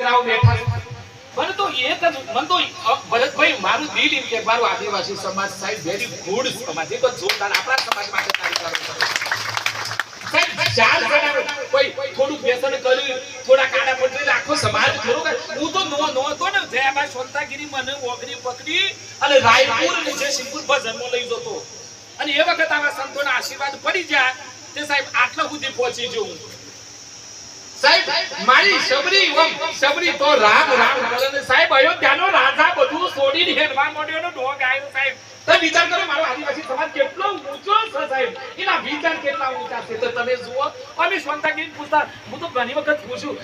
દીકરાઓ બેઠા મને તો એક જ મન તો ભરતભાઈ મારું દિલ એમ કે મારું આદિવાસી સમાજ સાહેબ વેરી ગુડ સમાજ એ તો જોરદાર આપણા સમાજ માટે કાર્ય કરો સાહેબ ચાર જણા કોઈ થોડું વ્યસન કર્યું થોડા કાડા પટરી આખો સમાજ થોડો હું તો નો તો ને જયાબા સોનતાગીરી મને ઓગરી પકડી અને રાયપુર અને જયસિંહપુર ભજનમાં લઈ જતો અને એ વખત આવા સંતોના આશીર્વાદ પડી જાય તે સાહેબ આટલા સુધી પહોંચી જવું સાહેબ મારી શબરી તો રામ કરે સાહેબ અયોધ્યાનો રાજા બધું છોડીને હેડવા મોડ્યોનો ઢોંગ આવ્યો સાહેબ તો વિચાર કરો મારો આદિવાસી સમાજ કેટલો ઊંચો છે સાહેબ એના વિચાર કેટલા ઊંચા છે તો તમે જુઓ અમે સ્વંતાગીરી પૂછતા હું તો ઘણી વખત પૂછું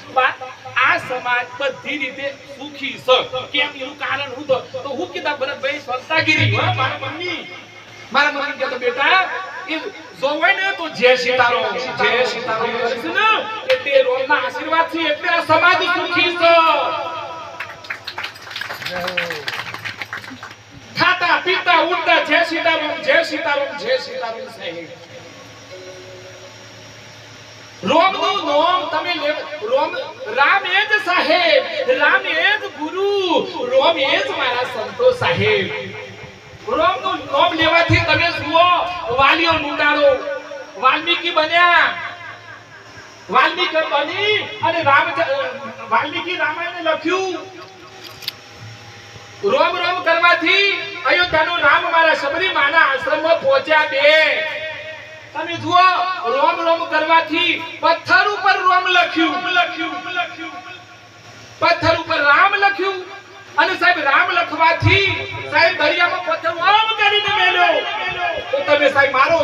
આ સમાજ બધી રીતે સુખી છે કેમ એનું કારણ હું તો હું કીધા ભરતભાઈ સ્વંતાગીરી મારા મમ્મી કહેતો બેટા એ જોવાય ને તો જય સીતારામ કરીશું ને એટલે રોમના આશીર્વાદ છે એટલે આ સમાજ સુખી છે ખાતા પીતા ઉડતા જય સીતારામ સાહેબ રોમનું નામ તમે રોમ રામ એ જ સાહેબ રામ એ જ ગુરુ રોમ એ જ મારા સંતો સાહેબ રોમનું નામ લેવાથી તમે જુઓ વાલીઓ લૂંટારો વાલ્મીકી બન્યા વાલ્મીકી બની અને વાલ્મીકી રામાયણ લખ્યું રોમ કરવાથી અયોધ્યાનો રામ મારા શબરી માના આશ્રમમાં પહોંચ્યા બે તમે જુઓ રોમ કરવાથી પથ્થર ઉપર રોમ લખ્યું પથ્થર ઉપર રામ લખ્યું અને સાહેબ રામ લખવાથી સાહેબ દરિયામાં પથ્થર ઓમ કરીને મેલ્યો તો તમે સાહેબ મારો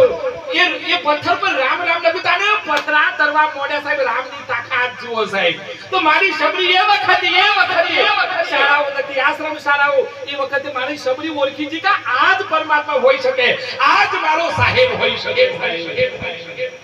એ પથ્થર પર રામ લખ્યું તાને પથરા તરવા મોડ્યા સાહેબ રામની તાકાત જુઓ સાહેબ તો મારી શબરી એ વખતે શાળાઓ નથી આશ્રમ શાળાઓ એ વખતે મારી શબરી ઓળખી જી કે આજ પરમાત્મા હોઈ શકે આજ મારો સાહેબ હોઈ શકે સાહેબ